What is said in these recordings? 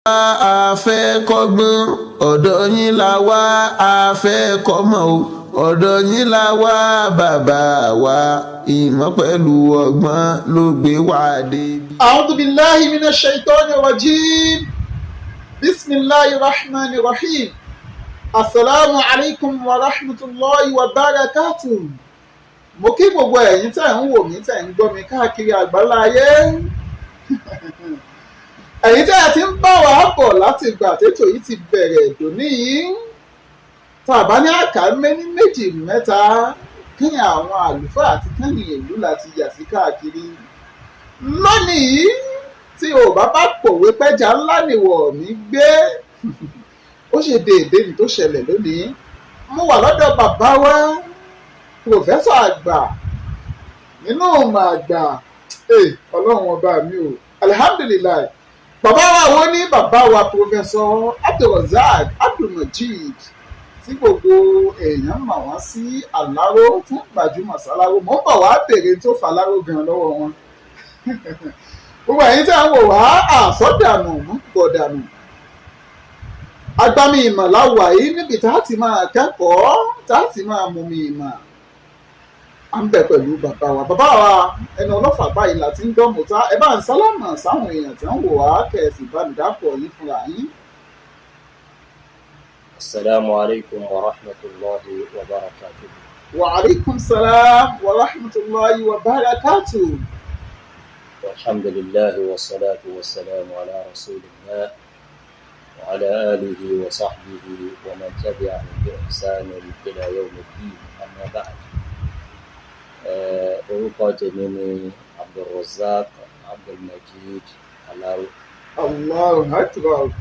a fẹ́ kọ́gbọ́n ọ̀dọ̀ yín la wá, a fẹ́ kọ́mọ o ọ̀dọ̀ yín la wá, bàbá wa ìmọ̀ pẹ̀lú ọgbọ́n ló gbé wá débi. A'udhu billahi minash shaitanir rajim. Bismillahir rahmanir rahim. Assalamu alaikum wa rahmatullahi wa barakatuh. Mo kí gbogbo ẹ̀yin tẹ́ ń wò mí tẹ́ ń gbọ́ mi káàkiri àgbáláyé. Ẹ̀yin tẹ́ ẹ ti ń bá wa bọ̀ láti ìgbà tètò yìí ti bẹ̀rẹ̀ dòní yìí. Tàbá ní àká méní méjì mẹ́ta kíyàn àwọn àlùfáà àti kẹ́yìn ìlú láti yà sí káàkiri. Lónìí tí ò bá pòwe pẹ́jà ńlá nìwọ̀ mi gbé. Ó ṣe déédéé ní tó ṣẹlẹ̀ lónìí. Mo wà lọ́dọ̀ bàbá wa pòfẹ́sọ̀ àgbà nínú ọmọ àgbà. Ọlọ́run ọba mi o, alihamdulilayi. Bàbá wa wo ní bàbá wa pòfẹ́sọ̀ Abdulrasaq Abdulmajid tí gbogbo èèyàn mọ̀ wọ́n sí Aláró fún gbajúmọ̀ sáláró. Mo ń bọ̀ wá bèrè tó fà Aláró gan lọ́wọ́ wọn. Gbogbo ẹ̀yin tí a ń wò wá àsọdànù mú gbọ̀dànù. Agbami ìmọ̀ láwà yìí níbi tá a ti máa kẹ́kọ̀ọ́ tá a ti máa mú mi ìmọ̀. À ń bẹ pẹ̀lú bàbá wa. Bàbá wa ẹnu ọlọ́fà báyìí láti ń gbọ́ mọ̀tá. Ẹ bá ń sálámà sáwọn èèyàn tí wọ́n wò wá kẹ̀sì ìbánidàpọ̀ yìí fúnra yín. Assalamu alaikum wa rahmatullahi wa barakatuh. Wa alaikum salam wa rahmatullahi wa barakatuh. Alhamdulillahi wa salatu wa salamu ala rasulillah wa ala alihi wa sahbihi wa man tabi'ahu bi ihsanin ila yawmiddin, amma ba'd. Orúkọ tèmi ni Abdulrasaq Abdulmajid Aláró. Allahu akbar.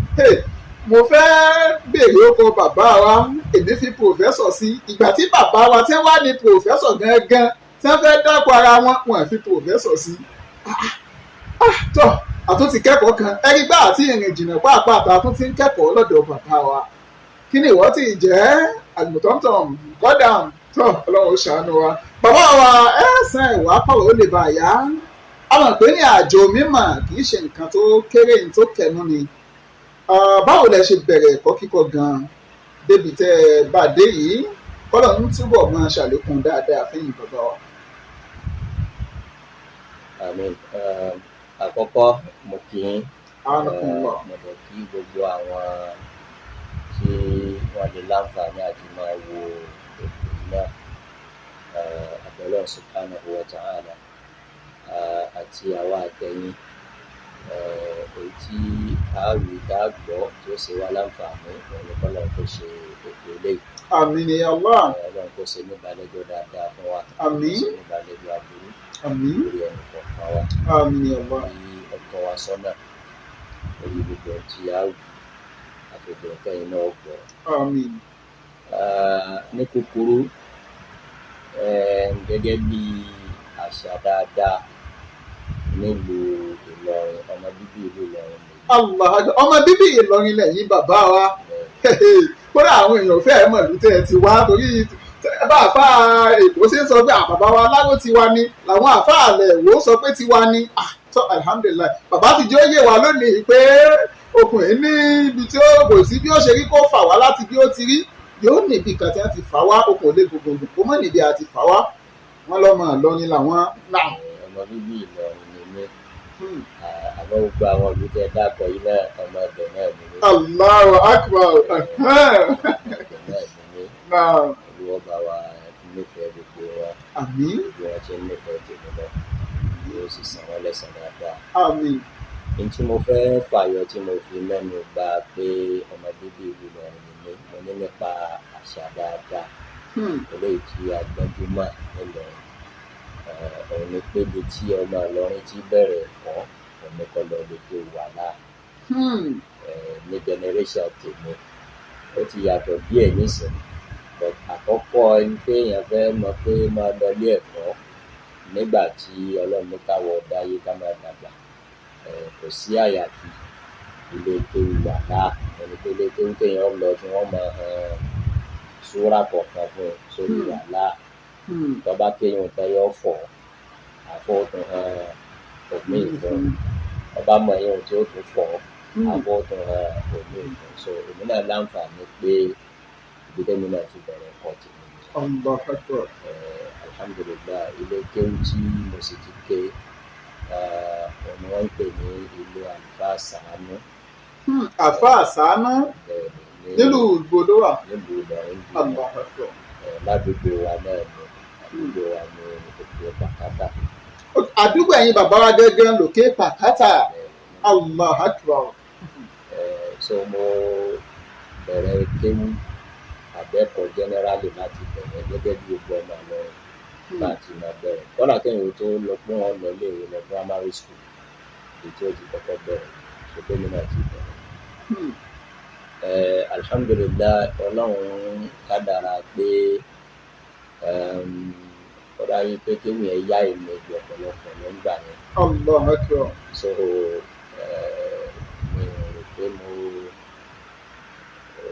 Mo fẹ́ béèrè oko bàbá wa, èmi fi pòfẹ́sọ̀ sí. Ìgbà tí bàbá wa tí wọ́n wá ní pòfẹ́sọ̀ gangan tí wọ́n fẹ́ dákọ̀ ara wọn, wọ́n fi pòfẹ́sọ̀ sí. Tọ́ àtúntì kẹ́kọ̀ọ́ kan ẹni gbá àti ìrìn jìnnà pàápàá àtúntì ń kẹ́kọ̀ọ́ lọ́dọ̀ bàbá wa. Kí ni ìwọ ti jẹ́ àlùmọ̀tọ́mtọ̀m kọ́dàm tọ́ Ọlọ́run ṣàánú wa. Bàbá wa ẹ̀sán ìwà pàwọ̀ ó lè bá a yá. A mọ̀ pé ní àjò mímọ̀ kì í ṣe nǹkan tó kéré ní tó kẹnu ni. Báwo lẹ ṣe bẹ̀rẹ̀ ẹ̀kọ́ kíkọ́ gan-an débi tẹ́ ẹ bá dé yìí? Kọ́lọ́run túbọ̀ máa ṣàlékún dáadáa fẹ́yìn bàbá wa. Àmín. Àkọ́kọ́ mo kí yín. Mo dẹ̀ kí gbogbo àwọn tí wọ́n lè láǹfààní àti máa wo ètò náà. Abẹ́lẹ́ subhanahu wa ta'ala àti àwa àtẹ̀yìn èyí tí a rí dáàgbọ́ tí ó ṣe wá láǹfààní òun ni kọ́lọ́run tó ṣe ètò eléyìí. Àmín ya Allah. Ọlọ́run kó ṣe níbalẹ́jọ́ dáadáa fún wa. Àmín. Kó ṣe níbalẹ́jọ́ aburú. Àmín. Lórí ẹnì kọ̀ọ̀kan wa. Àmín ya Allah. Ní ọkọ̀ wa sọ́nà lórí gbogbo tí a wù àti gbogbo kẹ́yìn náà gbọ́. Àmín. Ní kúkúrú gẹ́gẹ́ bí àṣà dáadáa nílùú Ìlọrin, ọmọ bíbí ìlú Ìlọrin ni. Allah, ọmọ bíbí Ìlọrin lẹ́yìn bàbá wa. Kódà àwọn èèyàn fẹ́ẹ́ mọ̀ ló tẹ́ ẹ ti wá torí bá àfá èkó ṣe ń sọ pé bàbá wa Aláró tiwa ni làwọn àfá àlẹ̀ Ìwó sọ pé tiwa ni. Tó alhamdulillah bàbá ti jẹ́ ó yé wa lónìí pé okùn yìí ní ibi tí ó kò sí bí ó ṣe rí kó fà wá láti bí ó ti rí yóò níbi kan tí wọ́n ti fà wá okùn lé gbogbogbò kó mọ̀ níbi àti fà wá wọ́n lọ́mọ Ìlọrin làwọn náà. Ọmọ bíbí Ìlọrin ni mí. Àmọ́ gbogbo àwọn ìlú tẹ́ dákọ̀ yìí náà ọmọ ẹ̀bẹ̀ náà ni mí. Allahu akbar. Olúwa bá wa nífẹ̀ẹ́ gbogbo wa. Àmín. Bí wọ́n ṣe nífẹ̀ẹ́ tèmi náà yóò sì san wọ́n lẹ́san dáadáa. Àmín. Ní tí mo fẹ́ fàyọ tí mo fi mẹ́nu bà pé ọmọ bíbí ìlú Ìlọrin ni mí, mo ní nípa àṣà dáadáa. Eléyìí tí a gbọ́njúmọ̀ nílọrin. Òun ni pé ibi tí ọmọ Ìlọrin ti bẹ̀rẹ̀ ẹ̀kọ́ òun ni kọ́ lọ lè tó wà láà. Ní generation tèmi ó ti yàtọ̀ díẹ̀ nísìnyí. But àkọ́kọ́ ẹni pé èèyàn fẹ́ mọ̀ pé máa lọ ilé ẹ̀kọ́ nígbà tí Ọlọ́run ní káwọ́ dáyé ká máa dàgbà. Kò sí àyàfi ilé tó wà láà. Ẹni pé ilé tó ń téèyàn lọ tí wọ́n máa súrà kọ̀ọ̀kan fún un sórí wà láà. Tọ́ba kéèyàn tẹ́yọ̀ fọ̀ àfọ̀tún òmíì fún ọba mọ̀ ẹ̀yìn tí ó tún fọ̀ abọ́ tó rán omi ìtàn so èmi náà láǹfààní pé ibi tẹ́mi náà ti bẹ̀rẹ̀ ẹ̀kọ́ tèmi alhamdulillah ilé kéwú tí mo sì ti ké ọ̀nà wọ́n ń pè ní ilé àlùfáà Sàánú. Àfáà Sàánú nílùú ìgbòdo wà. nílùú Ìlọrin ládùúgbò wa náà ni àdúgbò wa ní òkè Pàkátà. Àdúgbò ẹ̀yin bàbá wa gẹ́gẹ́ lòkè Pàkátà. Allahu Akbar. So mo bẹ̀rẹ̀ kéwú àbẹ́kọ̀ jẹ́nẹ́rálì láti bẹ̀rẹ̀ gẹ́gẹ́ bí gbogbo ọmọ Ìlọrin láti máa bẹ̀rẹ̀ kọ́lá kẹ́yìn tó lọ pé wọ́n lọ léèwé lọ primary school èyí tí ó ti kọ́kọ́ bẹ̀rẹ̀ ṣùgbọ́n mi náà ti bẹ̀rẹ̀. Alhamdulillah Ọlọ́run kádàrá pé kọ́lá yín pé kéwú yẹn yá èmi ju ọ̀pọ̀lọpọ̀ nígbà yẹn. Allahu Akbar. So mi ò rò pé mo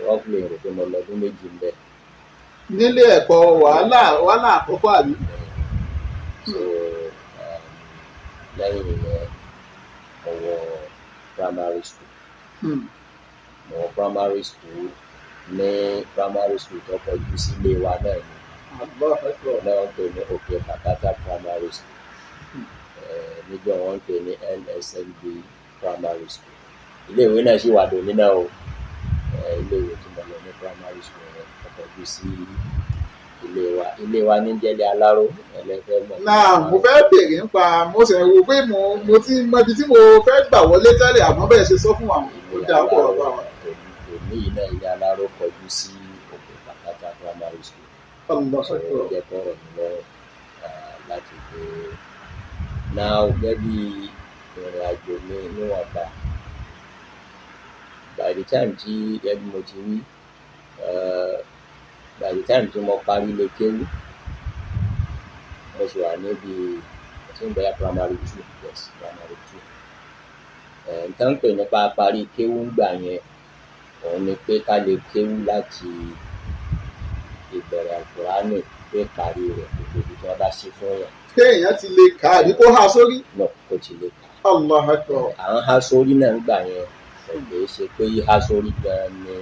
rọ́pìlì rò pé mo lọ́dún méjì ń bẹ̀. Nílé ẹ̀kọ́ wàhálà àkọ́kọ́ àbí. So lẹ́yìn yẹn mo wọ primary school. Mo wọ primary school ní primary school tó kọjú sílé wa náà ni. Náà ń pè ní Òkè Pàkátà primary school. Níjọ́ wọ́n ń pè ní NSNB primary school. Iléèwé náà ṣì wà lónìí náà o. Iléèwé tí mo lọ ní primary school yẹn kọjú sí ilé wa ní jẹ́lẹ̀ Aláró ẹlẹ́fẹ́ mọ̀. Náà mo fẹ́ bèèrè nípa mo sì ń wo pé mo ti mọ ibi tí mo fẹ́ gbà wọlé tẹ́lẹ̀ àmọ́ bẹ́ẹ̀ ṣe sọ fún wa ó dà pọ̀ bàbá wa. Òní yìí náà ilé Aláró kọjú sí Òkè Pàkátà primary school. Ó jẹ́ kọ́rọ̀ mi lọ láti gbé náà gẹ́gẹ́ bí ìrìn àjò mi níwọ̀nba. By the time tí ẹbí mo ti rí by the time tí mo parí ilé kéwú mo sì wà níbi tí ń bẹ̀rẹ̀ primary 2 yes primary 2. Nǹkan pè nípa parí kéwú ńgbà yẹn òun ni pé ká lè kéwú láti ìbẹ̀rẹ̀ Al-Qur'ani pé parí rẹ̀ gbogbo ibi tí wọ́n bá ṣe fún yàn. Kéèyàn ti lè kà á ní kó há sórí. Náà kò ti lè kà. Allahu Akbar. Àwọn há sórí náà ńgbà yẹn kì í ṣe pé há sórí gan ni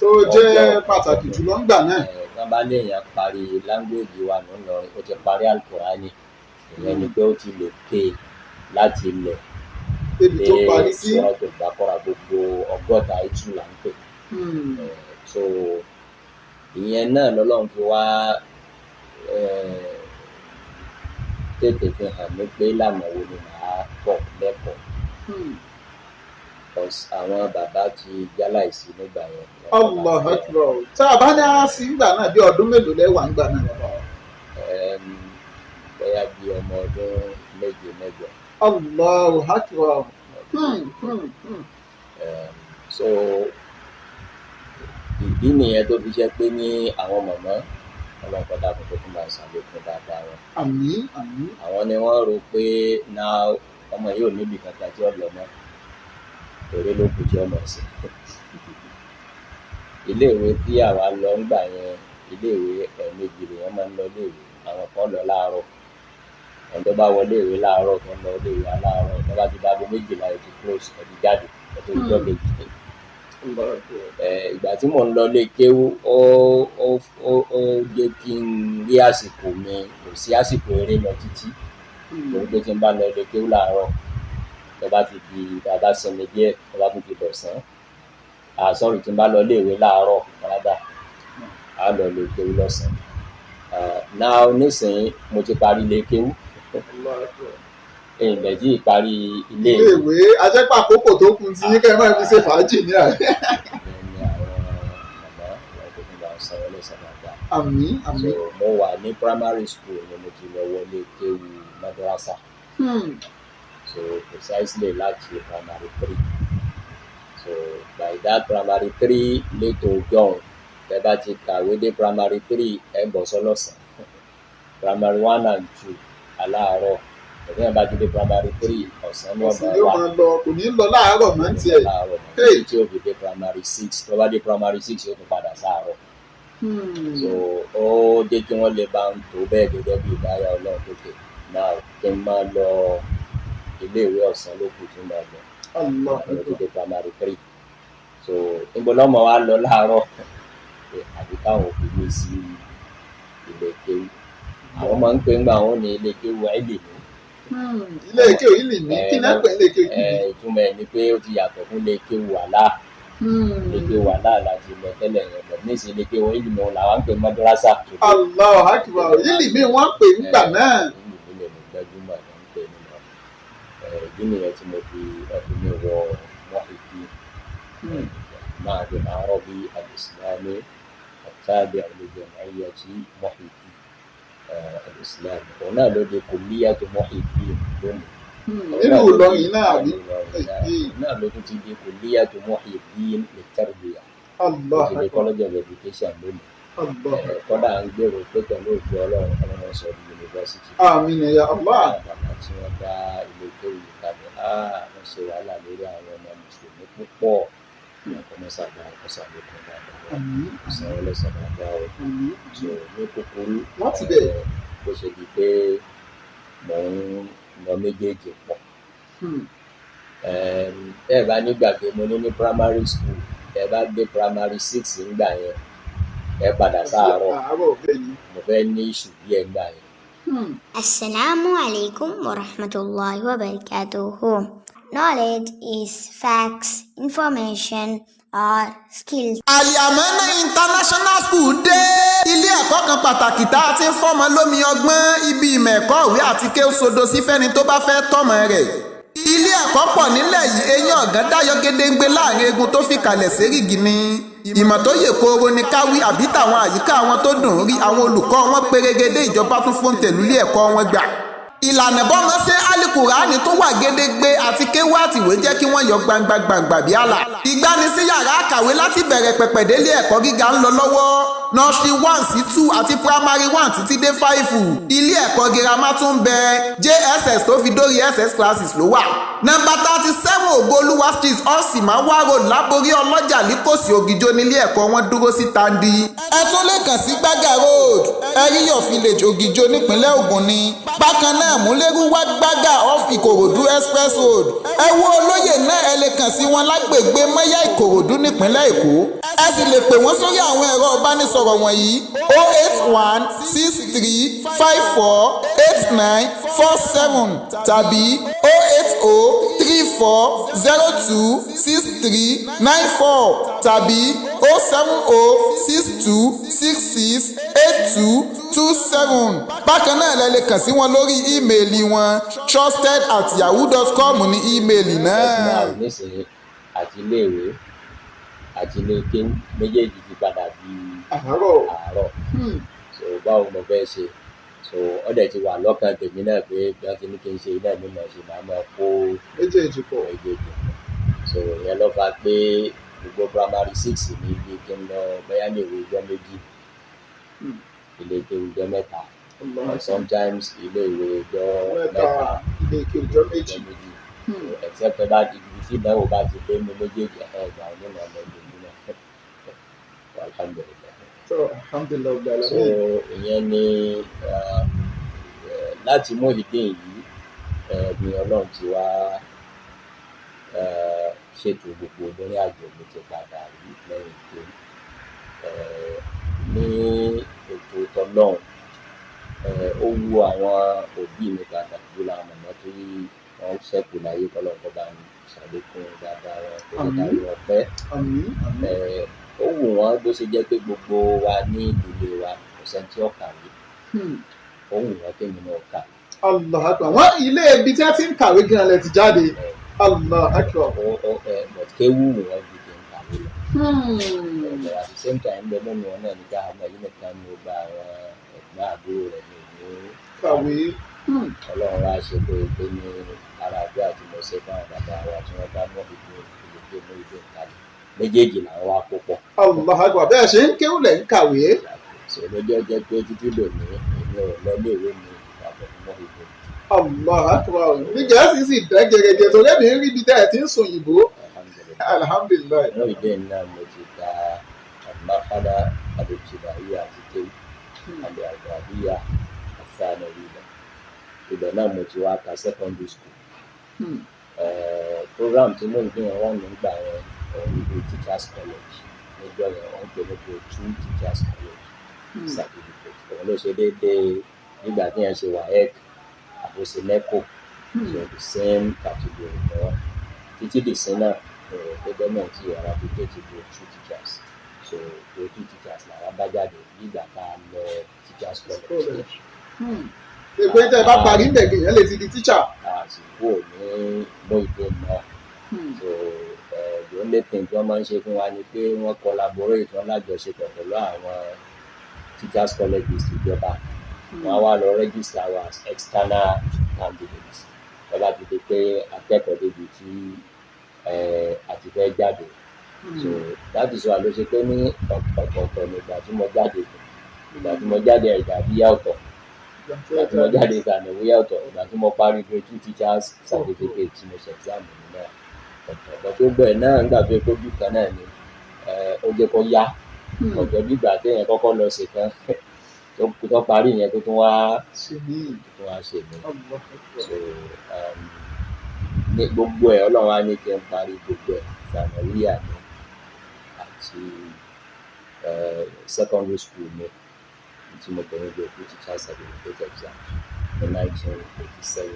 tó jẹ́ pàtàkì jùlọ ńgbà náà. Wọ́n bá léèyàn parí láńgbèjì wa ní Ìlọrin ó ti parí Al-Qur'ani ìyẹn ni pé ó ti lè ké láti ilẹ̀ Débi tó parí sí. Suratul Baqara gbogbo 100 ìtú là ń pè. So ìyẹn náà lọ́lọ́run fi wá tètè fi hàn mí pé ìlànà wo ni màá kọ́ lẹ́kọ̀ọ́. Àwọn bàbá ti jáláìsí nígbà yẹn. Allahu Akbar. Tá a bá ní á sí ńgbà náà bí ọdún mélòó lẹ́wà ńgbà náà bàbá wa. Bóyá bí ọmọ ọdún 7-8. Allahu Akbar. So ìdí nìyẹn tó fi jẹ́ pé ní àwọn màmá ọlọ́pàá kò tó máa ṣàlékún dáadáa wọn. Àmín àmín. Àwọn ni wọ́n rò pé náà ọmọ yóò níbi kankan tí ó lọ mọ́ torí ló kù tí ọmọ sí. Iléèwé tí àwa lọ ń gbà yẹn iléèwé ẹ̀ẹ̀mejì lèèyàn máa ń lọ iléèwé. Àwọn kan lọ láàárọ̀ ẹni tó bá wọlé ìwé láàárọ̀ tó ń lọ iléèwé aláàárọ̀ tó bá ti dágó 12 ti close ẹ̀dí jáde ẹ̀tọ́ ìjọ kejì. Ìgbà tí mò ń lọ ilé kéwú ó jẹ́ kí n rí àsìkò mi kò sí àsìkò eré lọ títí torí pé tí n bá lọ ilé kéwú láàárọ̀ tó bá ti di bàbá sinmi díẹ̀ tó bá tún ti dọ̀sán sọ́ọ̀rì tí n bá lọ iléèwé láàárọ̀ padà á lọ ilé kéwú lọ́sàn-án. Náà nísìnyí mo ti parí ilé kéwú ìgbẹ̀jì ìparí iléèwé ajẹ́pà àkókò tó kù tí yín kẹ́ máa fi ṣe fàájì ní àárẹ̀. Ní àwọn màmá wọn tó ń bá ń sanwó lẹ́sàn dáadáa. Àmín àmín. So mo wà ní primary school ni mo ti lọ wọlé kéwú madrasa. So precisely láti primary 3. So by that primary 3 later John tẹ́ bá ti kàwé dé primary 3 ẹ bọ̀ sọ́lọ́sàn. Primary 1 and 2 aláàárọ̀ ẹ̀dẹ́ yẹn bá ti dé primary 3 ọ̀sán ní ọ̀gbà wa kò ní lọ láàárọ̀ mọ́ tiẹ̀. láàárọ̀ mọ́ tí ó fi dé primary 6 tó bá dé primary 6 yóò tún padà sáàárọ̀. So ó jẹ́ kí wọ́n lè bá ń tó bẹ́ẹ̀ gẹ́gẹ́ bí ìdáyà Ọlọ́run tó tẹ̀ náà kí n máa lọ iléèwé ọ̀sán ló kù tí máa lọ. Allah mo ti dé primary 3 so níbo lọ́mọ wa lọ láàárọ̀ àbí káwọn òbí mi sí ilé kéwú àwọn máa ń pè ń gbà wọn ní ilé kéwú ẹ̀lìmí. ilé kéwú ìlìmí kí náà pè ilé kéwú ìlìmí. ìtumọ̀ ẹ̀ ni pé ó ti yàtọ̀ fún ilé kéwú wàhálà ilé kéwú wàhálà láti lọ tẹ́lẹ̀ yẹn lọ ní ìsìn ilé kéwú ìlìmí wọn làwọn ń pè madrasa. Allahu akbar ìlìmí wọ́n pè ń gbà náà. ìlìmí lè mú gbajúmọ̀ ló ń pè nínú ìdí nìyẹn tí mo fi ọkùnrin wọ mọ́hìkì معهد العربي الإسلامي التابع لجمعية محي الدين الإسلامي هنا لدي كلية محي الدين nínú Ìlọrin náà àbí náà ló tún ti di كلية محي الدين للتربية Allah ti di college of education lónìí kọ́dà ń gbèrò pé pẹ̀lú òkú ọlọ́run ọlọ́run sọ di yunifásitì. àmín ya Allah. bàbá tí wọ́n dá ilé tó yìí kalẹ̀ wọ́n ṣe wàhálà lórí àwọn ọmọ mùsùlùmí púpọ̀ ọmọsàgbà ọsàlẹkùn dáadáa ọsàn ẹlẹsàn dáadáa o so ní kúkúrú láti bẹ̀rẹ̀ bó ṣe di pé mò ń lọ méjèèjì pọ̀ ẹ bá nígbàgbé mo ní primary school ẹ bá gbé primary 6 nígbà yẹn ẹ padà sáàárọ̀ mo fẹ́ ní ìṣù bí ẹ gbà yẹn. Assalamu alaikum wa rahmatullahi wa barakatuhu. Knowledge is facts, information, or skills. Al-Yamana International School dé. Ilé ẹ̀kọ́ kan pàtàkì tá a ti ń fọ́mọ lómi ọgbọ́n ibi ìmọ̀ ẹ̀kọ́ ìwé àti kéwú sodo sí fẹ́ni tó bá fẹ́ tọ́mọ rẹ̀. Ilé ẹ̀kọ́ pọ̀ nílẹ̀ yìí eyín ọ̀gán dáyọ̀ gédéǹgbé láàrin egun tó fi kalẹ̀ sérígì ni. Ìmọ̀ tó yè kooro ni káwí àbí tàwọn àyíká wọn tó dùn rí àwọn olùkọ́ wọn pérégedé ìjọba tún fóńtẹ̀lú ilé ẹ̀kọ́ wọn gbà. Ìlànà bọ́mọ ṣe Al-Qur'ani tó wà gédégbé àti kéwú àtìwé jẹ́ kí wọ́n yọ gbangba bí àlà. Ìgbanisí yàrá àkàwé láti bẹ̀rẹ̀ pẹ̀pẹ̀ délé ẹ̀kọ́ gíga ń lọ lọ́wọ́. Nursery 1 sí 2 àti primary 1 títí dé 5. Ilé ẹ̀kọ́ girama tún bẹ JSS tó fi dórí SS classes ló wà. Nọ́mbà 37 Ògoolúwa street Ọ̀sìmáwá road Láborí Ọlọ́jà Líkòsí Ògìjó nílé ẹ̀kọ́ wọn dúró sí Tandi. Ẹ tún lè kàn sí Gbága road Ẹ̀ríyọ̀ village Ògìjó nípínlẹ̀ Ògùn ni. Bákan náà Múlẹ́rúwá Gbága off Ìkòròdú express road. Ẹ wo olóyè náà ẹ lè kàn sí wọn lágbègbè Mọ́yá Ìkòròdú nípínlẹ̀ Èkó. Ẹ sì lè pè wọ́n sórí àwọn ẹ̀rọ ìbánisọ̀rọ̀ wọ̀nyí 08163548947 tàbí 08034026394 tàbí 07062668227. Bákan náà lẹ lè kàn sí wọn lórí ímeèlì wọn trusted@yahoo.com ní ímeèlì náà. nísìnyí àti iléèwé àti ilé kéwú méjèèjì ti padà di àárọ̀ so báwo mo fẹ́ ṣe so ọ̀dẹ̀ ti wà lọ́kàn tèmi náà pé bí wọ́n ti ní kí n ṣe iná mi mọ̀ ṣe máa kó méjèèjì pọ̀ so ìyẹn ló fà pé gbogbo primary 6 ní ibi kí n lọ bóyá ní ìwé ìjọ méjì ilé kéwú ìjọ mẹ́ta or sometimes ilé ìwé ìjọ mẹ́ta ilé kéwú ìjọ méjì except pé bá ti ibi tí ìdánwò bá ti dé ní méjèèjì ẹ̀ẹ́dà onímọ̀ ọ̀lẹ́dẹ̀ nínú alhamdulillah. So alhamdulillah. So ìyẹn ni láti mú ìdí yìí ni Ọlọ́run ti wá ṣètò gbogbo lórí àjò mi ti padà rí lẹ́yìn pé ní ètò tọlọ́run ó wù àwọn òbí mi pàtàkì jùlọ àwọn ọmọ tó yí wọn ṣẹ́kù láyé kọ́lọ́kọ́ bá mi ṣàlékún dáadáa wọn tó ń darí wọn pẹ́. Ó wù wọ́n bó ṣe jẹ́ pé gbogbo wa ní ìdílé wa kò sẹ́ni tí ó kàwé. Ó wù wọ́n kémi náà kà. Allah akbar. Wọ́n ilé ibi tí a ti ń kàwé gan lẹ ti jáde. Allah akbar. But kéwù wù wọ́n ju kí n kàwé lọ. At the same time bẹ́ẹ̀ lọ́nu wọn náà ní ká àmọ́ yìí nìkan ni ó gba àwọn ẹ̀gbọ́n àbúrò rẹ̀ ní ìlú kàwé. Ọlọ́run wá ṣe pé ní ara àjọ àti mọ̀ọ́sẹ́ fún àwọn bàbá wa tí wọ́n bá mọ̀ ìlú mú ìlú ìkàlẹ̀ méjèèjì làwọn wá kó pọ̀. Allah akbar. Bẹ́ẹ̀ ṣe ń kéwù lẹ̀ ń kàwé. Ṣèlójọ́ jẹ́ pé títí lòní èmi ò lọ léèwé mi ìpapọ̀ mọ́ ìlú. Allah akbar. Ní Gẹ̀ẹ́sì sì dán gẹ́gẹ́ tó lẹ́nu rí ibi tẹ́ ẹ̀ ti ń sùn òyìnbó. Alhamdulillah. Inú ìdí náà mo ti ta àmàkádà àdòtìláyé àti kéwù àlè àgbàdíyà àfáànà ìlú. Ibẹ̀ náà mo ti wá ka secondary school. program tí mo ń gbé wọn nígbà yẹn níbi teachers college níjọ́ yẹn wọ́n ń pè ní true teachers college certificate òun ló ṣe déédéé nígbà tí yẹn ṣe WAEC àbòsí NECO so the same category ni wọ́n títí dìsín náà government yìí ara fi déètì true teachers so true teachers làwọn bá jáde nígbà tá a lọ teachers college. Ìpè tẹ́ ẹ bá parí ń bẹ̀gẹ̀ yẹn lè ti di teacher. Àsìkò ní Muyideen náà so the only thing tí wọ́n máa ń ṣe fún wa ni pé wọ́n collaborate wọ́n lájọṣepọ̀ pẹ̀lú àwọn teachers colleges ìjọba wọ́n á wá lọ register wa as external candidates wọ́n bá ti di pé akẹ́kọ̀ọ́ débi tí a ti fẹ́ jáde so that is why ló ṣe pé ní ọ̀tọ̀ọ̀tọ̀ nígbà tí mo jáde ìdàbíyà ọ̀tọ̀ ìgbà tí mo jáde ìdàbíyà ọ̀tọ̀ ìgbà tí mo parí grade 2 teachers certificate tí mo ṣe exam mi náà ọ̀tọ̀ tó bẹ̀ náà nígbà tó kójú kan náà ni ó jẹ́ kó yá ọ̀jọ̀ gbígbà téèyàn kọ́kọ́ lọ ṣe kan tó parí yẹn tó tún wá ṣe mí so ní gbogbo ẹ̀ Ọlọ́run á ní kí n parí gbogbo ẹ̀ Sanawiya ni àti secondary school mi tí mo tẹ̀lé gbé fún teacher certificate exam ní 1987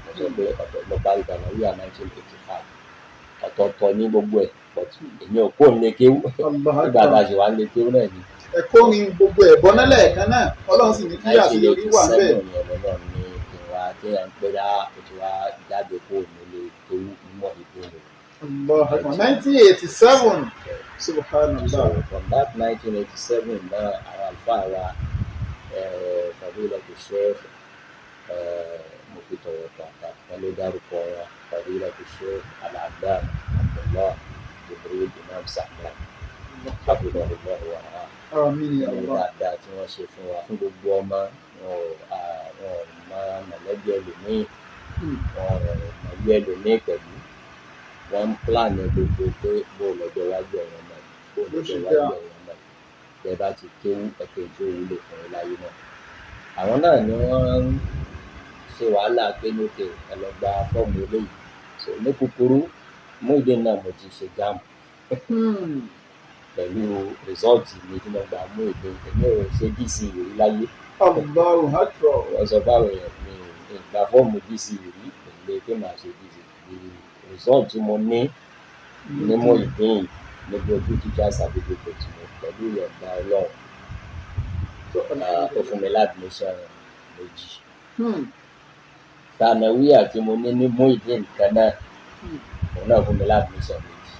mo sọ pé mo parí Sanawiya 1985 ọ̀tọ̀ọ̀tọ̀ ní gbogbo ẹ̀ but èmi ò kó lè kéwú nígbà tá a ṣe wá lè kéwú náà ni. ẹ̀kọ́ mi gbogbo ẹ̀ bọ́ná lẹ́ẹ̀kan náà Ọlọ́run sì ní kí àṣeyọrí wà bẹ́ẹ̀. 1987 yẹn lọ́nà ní ìwà téèyàn ń pẹ́ dá òtún wá jáde kó nílé kéwú mọ́ ìdóhùn. 1987 subhanallah. So from that 1987 náà àwọn àlùfáà wa Fadilatu Sheikh mo fi tọ̀wọ̀tọ̀ àtàkùn ló dárúkọ wọn Fadilatu Sheikh Al-Allama Abdullah Jibril Imam Sahlan hafidhahullah wa ra'ah. Àmín ya Allah. Dáadáa tí wọ́n ṣe fún wa fún gbogbo ọmọ wọn máa mọ̀lẹ́bí ẹlòmíì wọn mọ̀lẹ́bí ẹlòmíì pẹ̀lú wọ́n ń plan gbogbo pé bó lọ́jọ́ iwájú ẹ̀yàn náà bó lọ́jọ́ iwájú ẹ̀yàn náà bẹ́ẹ̀ bá ti kéwú ẹ̀kẹ́ tó wúlò fún ẹ láyé náà. Àwọn náà ni wọ́n ń ṣe wàhálà pé lókè ẹ lọ gba fọ́ọ̀mù eléyìí so ní kúkúrú Muyideen náà mo ti ṣe JAMB pẹ̀lú rìsọ́ọ̀tì mi tí mo gbà Muyideen èmi ò ṣe DC rí láyé. Allahu Akbar. Wọ́n sọ báwo yẹn mi ìgbà fọ́ọ̀mù DC rí èlé pé màá ṣe DC result tí mo ní Muyideen ní gbogbo teacher certificate mi pẹ̀lú ìyọ̀ǹda Ọlọ́run ó fún mi ládùmíṣàn méjì. Sanawiya tí mo ní Muyideen kan náà òun náà fún mi ládùmíṣàn méjì.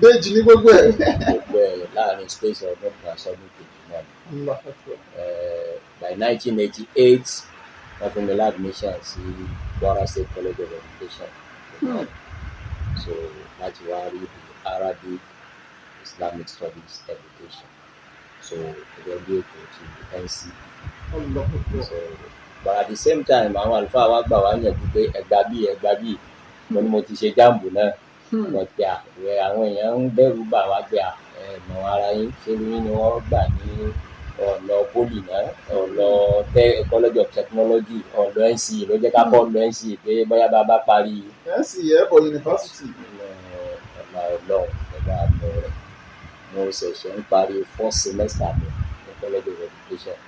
Méjì ní gbogbo ẹ̀. Gbogbo ẹ̀ láàrin space ọdún kan sọ́dún kejì náà. By 1988 wọ́n fún mi ládùmíṣàn sí Kwara State College of Education. So láti wá rí Arabic Islamic Studies Education so gẹ́gẹ́ bí ètò ti NC so but at the same time àwọn àlùfáà wa gbà wá yànjú pé ẹgbà bíi mo ní mo ti ṣe JAMB náà mo pe àwọn èèyàn ń bẹ̀rù bà wá pé ẹ̀mọ̀ ara yín ṣé yín ni wọ́n gbà ní ọ̀nà poli náà ọ̀nà College of Technology ọ̀nà NCE ló jẹ́ ká kọ́ ọ̀nà NCE pé bóyá bá bá parí NCE ẹ̀kọ́ yunifásitì. ọ̀nà Ọlọ́run ẹ̀dá àmọ́ rẹ̀ mo ṣẹ̀ṣẹ̀ ń parí 4th semester mi ní College of Education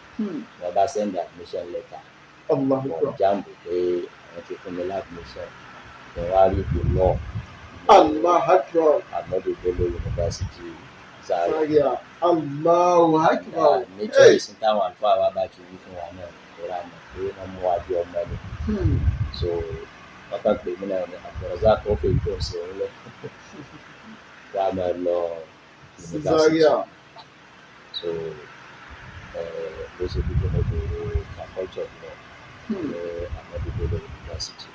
wọ́n bá send admission letter wọ́n JAMB pé wọ́n ti fún mi admission wọ́n wá rí the law Allahu Akbar. Ahmadu Bello University Zaria. Allahu Akbar. ní choice táwọn àlùfáà wa bá ti wí fún wa náà tó rà mọ̀ pé wọ́n mú wa bí ọmọ ni so wọ́n kàn pè mí náà ní Abdulrasaq ó fi tó ṣe ń lọ wá máa lọ Zaria. so bó ṣe bí mo bèrè faculty of law ní Ahmadu Bello University.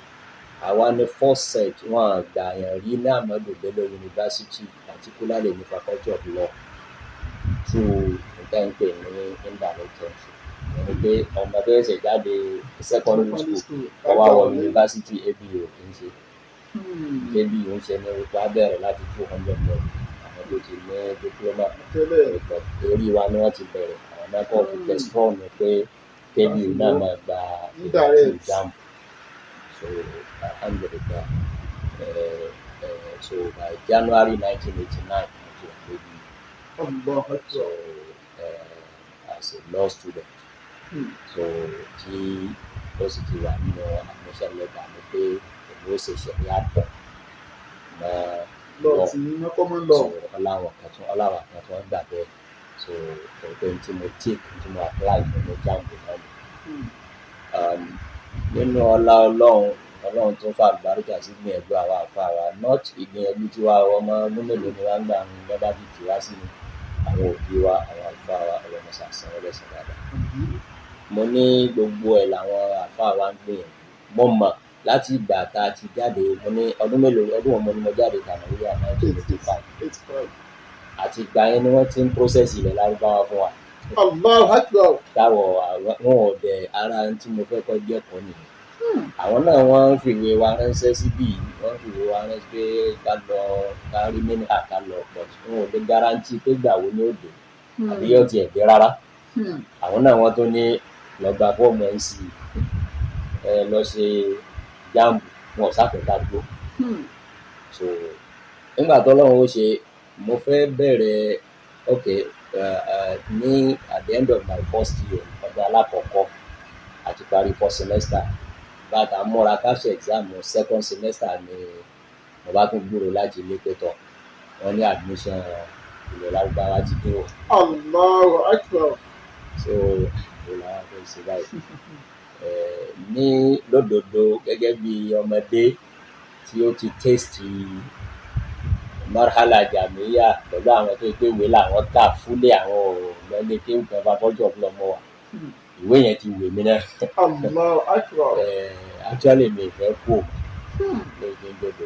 Àwa ní first set wọn àgbà yẹn rí ní Ahmadu Bello University particularly ní faculty of law through nǹkan pè ní indirect entry ẹni pé ọmọ tó ṣe jáde secondary school ọwọ́ àwọn university ABU kì í ṣe ABU ń ṣe ní wípé abẹ́rẹ́ láti 200 level àwọn tó ti ní diploma orí wa ni wọ́n ti bẹ̀rẹ̀ àwọn náà kọ́ fi test form pé ABU náà máa gba JAMB So alhamdulillah. So by January 1989, Allah so as a law student, so tí ó sì ti wà nínú admission letter mi pé èmi ó ṣe ṣẹ̀rí àtọ̀ lọ tí wọ́n kọ́ mọ́ lọ. so ọláwọ̀ kan tí wọ́n gbà bẹ́ẹ̀ so pé tí mo take tí mo apply fún mi jáàmù náà nínú ọlá ọlọ́run tó fà àlùbáríkà sí gbìyànjú àwa àfa wa not ìgbìyànjú tiwa ọmọ ọdún mélòó ni wọ́n gbà ń lọ́ba bíi tiwa sí ni àwọn òbí wa àwọn àfa wa ọlọ́mọ sàṣán ọlẹ́sìn dáadáa. Mo ní gbogbo ẹ̀ làwọn àfa wa ń gbìyànjú mo mọ̀ láti ìgbà tá a ti jáde mo ní ọdún ọmọ ni mo jáde Nàìjíríà 1985 àti ìgbà yẹn ni wọ́n ti ń process ilẹ̀ lárúbáwá fún wa. Allahu Akbar. Táwọ̀ wọn ò dẹ̀ ara tí mo fẹ́ kọ́ jẹ́ kọ́ nìyẹn. Àwọn náà wọ́n ń fìwé wa ránṣẹ́ síbí wọ́n ń fìwé wa ránṣẹ́ pé ká lọ ká rí mínítà ká lọ pọ̀ wọn ò lè garanti pé gbà wo ni ó dé àbí yóò tiẹ̀ dé rárá. Àwọn náà wọ́n tó ní lọ gba fọ́ọ̀mù NC lọ ṣe jáàmù wọn ò sáfẹ́ ká dúró. So nígbà tó lọ́run ó ṣe mo fẹ́ bẹ̀rẹ̀ ní at the end of my first year ọdún alákọ̀ọ́kọ́ àti parí first semester bàtà mọ́ra káṣẹ exam second semester ni mo bá tún gbúrò láti ilé pẹ̀tọ̀ wọ́n ní admission ilẹ̀ lárúbáwá ti dé o. Allahu Akbar. So ìlà fẹ́ ṣe báyìí ní lódodo gẹ́gẹ́ bí ọmọdé tí ó ti taste marhala jamiya pẹ̀lú àwọn tó gbé ìwé làwọn kà fúlẹ̀ àwọn ọ̀rọ̀ kéwù kan bá bọ́jọ̀ lọ́mọ wa ìwé yẹn ti wè mí náà. Allahu Akbar. Actually mi fẹ́ kú o.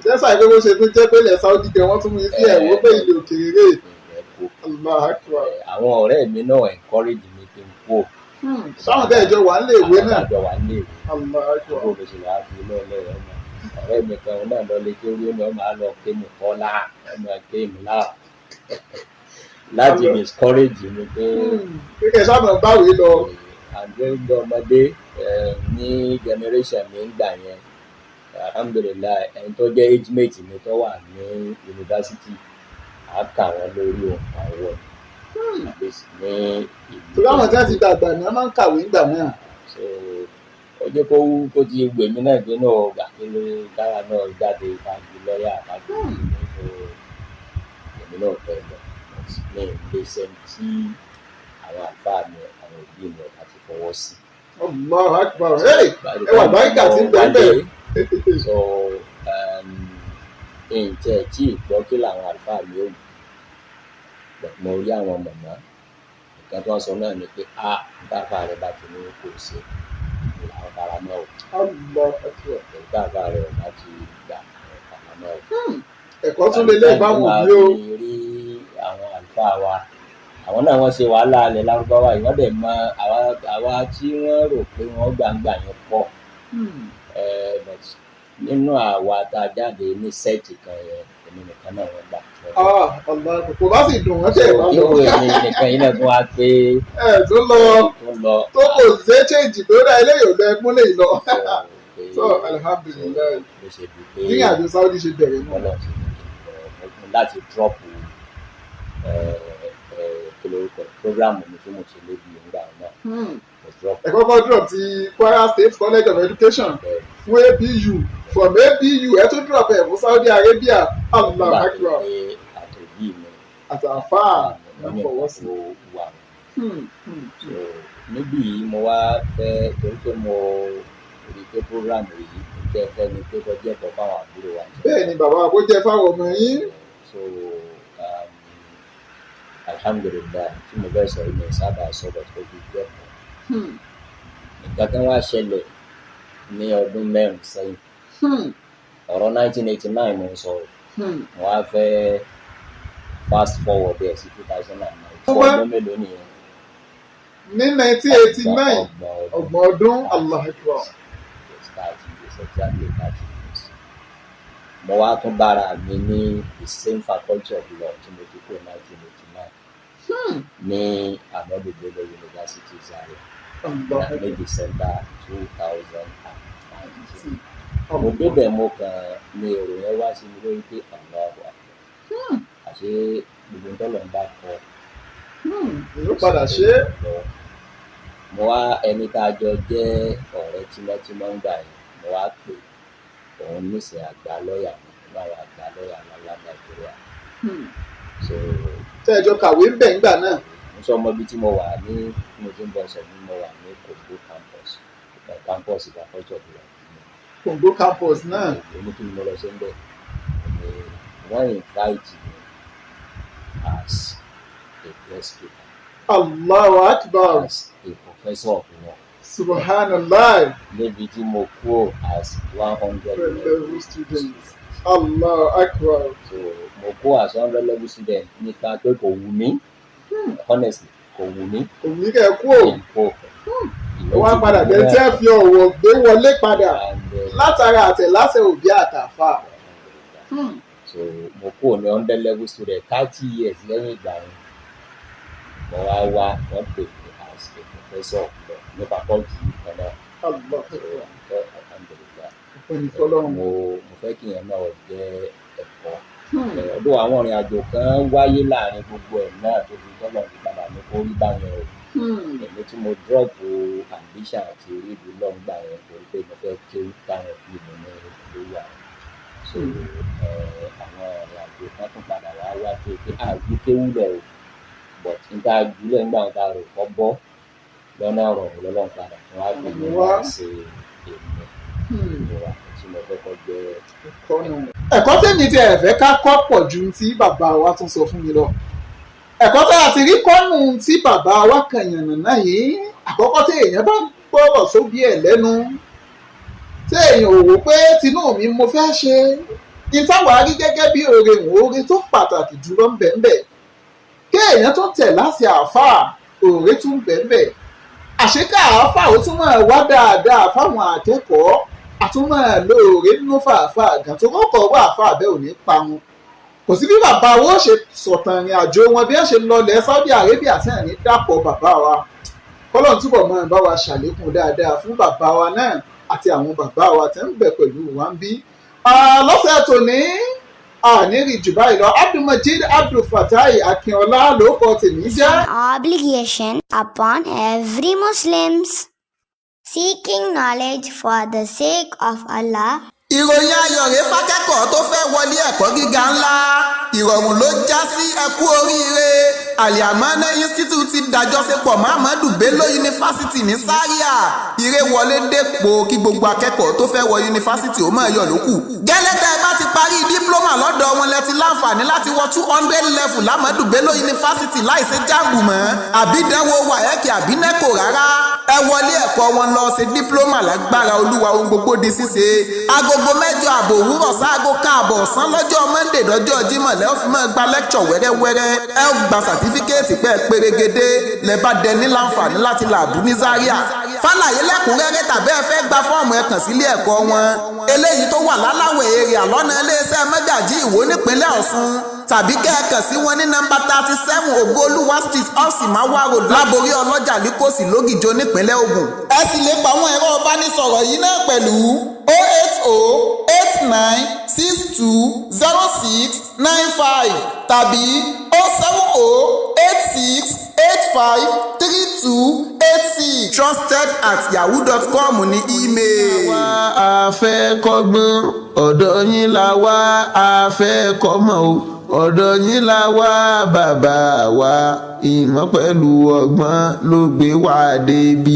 Jẹ́sà ìgbé bó ṣe tún jẹ́ pé ilẹ̀ Saudi kẹ́ wọ́n tún mú sí ẹ̀wọ́ pé ilé òkèèrè. Allahu Akbar. Àwọn ọ̀rẹ́ mi náà encourage mi kí n kú o. Sáwọn tẹ́ ìjọ wà ń lè ìwé náà. Àwọn àjọ wà ń lè ìwé. Allahu Akbar. Owó mi sì là á fi iná ẹlẹ́rọ náà. Ọ̀rẹ́ mi kan náà lọ lé kí ó ní ọmọ àlọ́ ké mi kọ́ láà ọmọ ké mi láà láti discourage mi pé. Kíkẹ́ sábà báwí lọ. Àgbẹ̀gbẹ̀ ọmọdé ní generation mi ń gbà yẹn alhamdulilayi ẹni tó jẹ́ age mate mi tó wà ní yunifásitì á kà wọ́n lórí òǹkà wọ̀ ní ìlú. Tó láwọn tí wọ́n ti dàgbà ni wọ́n máa ń kàwé ńgbà náà. So ó jẹ́ kó ti gbè mí náà gbé náà gbà pé káwa náà jáde káàkiri lọ́ọ̀yà káàkiri èmi náà fẹ́ lọ ní ìgbésẹ̀ tí àwọn àlùfáà mi àwọn òbí mi àti fọwọ́ sí. Allahu Akbar. Ẹ wà báyìí tí ń bẹ̀rẹ̀. So ǹjẹ́ tí ìgbọ́ kí làwọn àlùfáà mi ò wù mo rí àwọn mọ̀mọ́ nǹkan tó ń sọ náà ni pé bàbá rẹ bá ti ní kò sí àwọn faramọ́ o. Allahu Akbar. Bàbá rẹ bá ti gbà àwọn faramọ́ o. Ẹ̀kọ́ tún lè lé ìbámu bí o. rí àwọn àlùfáà wa àwọn náà wọ́n ṣe wàhálà alẹ́ lárúbáwá yìí wọ́n dẹ̀ mọ àwa tí wọ́n rò pé wọ́n gbàǹgbà yẹn pọ̀ but nínú àwa tá a jáde ní sẹ́ẹ̀tì kan yẹn èmi nìkan náà wọ́n gbà. Kò bá sì dùn wọ́n tẹ̀ wá lọ. Yóò èmi nìkan yìí náà tún wá pé. Tó lọ tó kò ṣe é change tó dá eléyìí ò lọ ẹkún lè lọ. So alhamdulilayi ní àjọ Saudi ṣe bẹ̀rẹ̀ náà. Láti drop programu mi tí mo ṣe lébi ìgbà náà. Ẹ kọ́kọ́ drop ti Kwara State College of Education fún ABU from ABU ẹ tún drop ẹ̀ fún Saudi Arabia. Allahu Akbar. Àtòbí mi àtàfà ẹ̀ fọwọ́ sí. Níbí yìí mo wá fẹ́ torí pé mo rí pé programu yìí jẹ́ fẹ́ ni pé kó jẹ́ bọ́ fáwọn àbúrò wa. Bẹ́ẹ̀ ni bàbá kó jẹ́ fáwọn ọmọ yín. So alhamdulilayi tí mo bẹ sọ ilé sábà sọ̀rọ̀ tó fi jẹ́ pọ̀. Nǹkan kan wá ṣẹlẹ̀ ní ọdún mẹ́rin sẹ́yìn. Ọ̀rọ̀ 1989 mo sọ mo wá fẹ́ fast forward ẹ̀ sí 2009. Ọdún mélòó nìyẹn? Ní 1989 ọgbọ̀n ọdún. Allahu Akbar. Mo wá tún bára mi ní the same faculty of law tí mo ti kó 1989 ní Ahmadu Bello University Zaria ní December 2019. mo débẹ̀ mo kàn ní èrò yẹn wá sí mi lórí pé Allahu Akbar àṣé gbogbo tọ́lọ̀ ń bá kọ ló padà ṣe é. mo wá ẹni tá a jọ jẹ́ ọ̀rẹ́ tímọ́tímọ́ ń gbà yẹn mo wá pè òun nísìnyí àgbà lọ́ọ̀yà mi báwa àgbà lọ́ọ̀yà ńlá Nàìjíríà so tẹ́ ẹ jọ kàwé ń bẹ̀ ńgbà náà. mo sọ ọmọ ibi tí mo wà ní mo ti ń bọ̀ sọ ní mo wà ní Kongo campus ìgbàkọ́jọ́ ìlú Kongo campus náà. èmi kí ni mo lọ sí ń bẹ̀ wọ́n invite me as a guest speaker. Allahu Akbar. As a professor of law. Subhanallah. Níbi tí mo kúrò as 100 level student. Allahu Akbar. So mo kúrò as 100 level student nípa pé kò wù mí. Honestly kò wù mí. Kò wù mí kẹ́ ẹ kúrò. Wọ́n á padà bẹ́ẹ̀ tí ẹ fi ọ̀wọ̀ gbé wọlé padà látara àtẹ̀láṣẹ òbí àtàfà. So mo kúrò ní 100 level student 30 years lẹ́yìn ìgbà yẹn. Mo wá wọ́n pè mí as a professor ní faculty kan náà. Mo fẹ́ kí yẹn náà jẹ́ ẹ̀kọ́. Ọdún àwọn ìrìn àjò kan wáyé láàrin gbogbo ẹ̀ náà tó fi tọ́lọ̀ ti padà ní kó rí báyẹn o. Èmi tí mo drop ambition àti orí ìlú lọ́ngbà yẹn torí pé mo fẹ́ kéwú táwọn bí mi ní lórí àwọn. So àwọn ìrìn àjò kan tún padà wá tó pé àgbé kéwú lọ o. But níta jùlẹ̀ nígbà tá a rò kọ́ bọ́ lọ́nà ọ̀rọ̀ lọ́lọ́ padà wọ́n á gbé mi wá ṣe èmi ìwà tí mo fẹ́ kọ́ jẹ́ ẹ̀kọ́ náà. Ẹ̀kọ́ tèmi tí ẹ fẹ́ ká kọ́ pọ̀ ju tí bàbá wa tún sọ fún mi lọ. Ẹ̀kọ́ tí a ti rí kọ́nù tí bàbá wa kàn yànnà náà yìí àkọ́kọ́ tí èèyàn bá gbọ́rọ̀ sóbí ẹ̀ lẹ́nu tí èèyàn ò wò pé tinú mi mo fẹ́ ṣe ìtawárí gẹ́gẹ́ bí oore tó pàtàkì jùlọ ń bẹ̀ kéèyàn tó tẹ̀ láti àáfàá òòrè tún bẹ̀ẹ̀bẹ̀ àṣekà àáfàá ó tún máa wá dáadáa fáwọn akẹ́kọ̀ọ́ àtúmọ̀ lóòrè nínú fàáfàá àgàn tó kọ́kọ́ wá àáfàá bẹ́ẹ̀ ò ní parun kò sí bí bàbá wo ṣe sọ̀tàn ìrìn àjò wọn bí wọ́n ṣe lọlẹ̀ Saudi Arabia tí wọ́n ní dàpọ̀ bàbá wa kọ́lọ́n túbọ̀ máa bá wa ṣàlékún dáadáa fún bàbá wa náà àti àwọn bàbá wa tí ń bẹ pẹ̀lú wa ń bí lọ́sẹ̀ tòní àníri jù báyìí lọ Abdulmajid Abdulfatai Akínọlá ló kọ tèmi jẹ́. Obligation upon every Muslims seeking knowledge for the sake of Allah. ìròyìn ayọ̀ rèé fákẹ́kọ̀ọ́ tó fẹ́ wọlé ẹ̀kọ́ gíga ńlá ìrọ̀rùn ló já sí ẹkú oríire Al-Yamana Institute ti dájọ́sepọ̀ Muhammadu Bello yunifásitì ní Zaria ire wọlé dépò kí gbogbo akẹ́kọ̀ọ́ tó fẹ́ wọ yunifásitì ó máa yọ lókù. gẹ́lẹ́tẹ̀ bá ti parí dípúlọ́mà lọ́dọ̀ wọn lẹ ti láǹfààní láti wọ 200 level Muhammadu Bello yunifásitì láìsí jáàmù mọ́ àbídánwò wáyẹ́kì àbí nẹ́kò rárá ẹ wọlé ẹ̀kọ́ wọn lọ ṣe dípúlọ́mà lágbára Olúwa ohun gbogbo di ṣíṣe agogo 8 àbọ̀ òwúrọ̀ sáago káàbọ̀ ọ̀sán lọ́jọ́ Monday dọ́jọ́ Jímọ̀ lẹ́ ó fi máa gba lẹ́kṣọ̀ wẹ́rẹ́wẹ́rẹ́ ẹ ó gba sàtífíkẹ́ẹ̀tì pẹ́ pérégedé lẹ́ bá dẹni láǹfààní láti làbú ní Zaria fàlàyé lẹ́kùnrẹ́rẹ́ tàbí ẹ fẹ́ gba fọ́ọ̀mù ẹ kàn sílé ẹ̀kọ́ wọn eléyìí tó wà láláwẹ̀ èrè àlọ́nà iléeṣẹ́ Mẹ́gàjí Ìwó nípínlẹ̀ Ọ̀ṣun tàbí kẹ́ẹ̀kan sí wọn ní nọ́mbà 37 Ògo-Olúwa street Ọ̀sìmáwá road láborí ọlọ́jà líkòsí lógìjó nípínlẹ̀ Ògùn. ẹ sì lè pa àwọn ẹ̀rọ ìbánisọ̀rọ̀ yìí náà pẹ̀lú 08089620695 tàbí 07086853286 trusted@yahoo.com ní email. àwa a fẹ́ kọ́gbọ́n ọ̀dọ̀ yín la wá a fẹ́ kọ́mọ o ọ̀dọ̀ yín la wá bàbá wa ìmọ̀ pẹ̀lú ọgbọ́n ló gbé wá débi.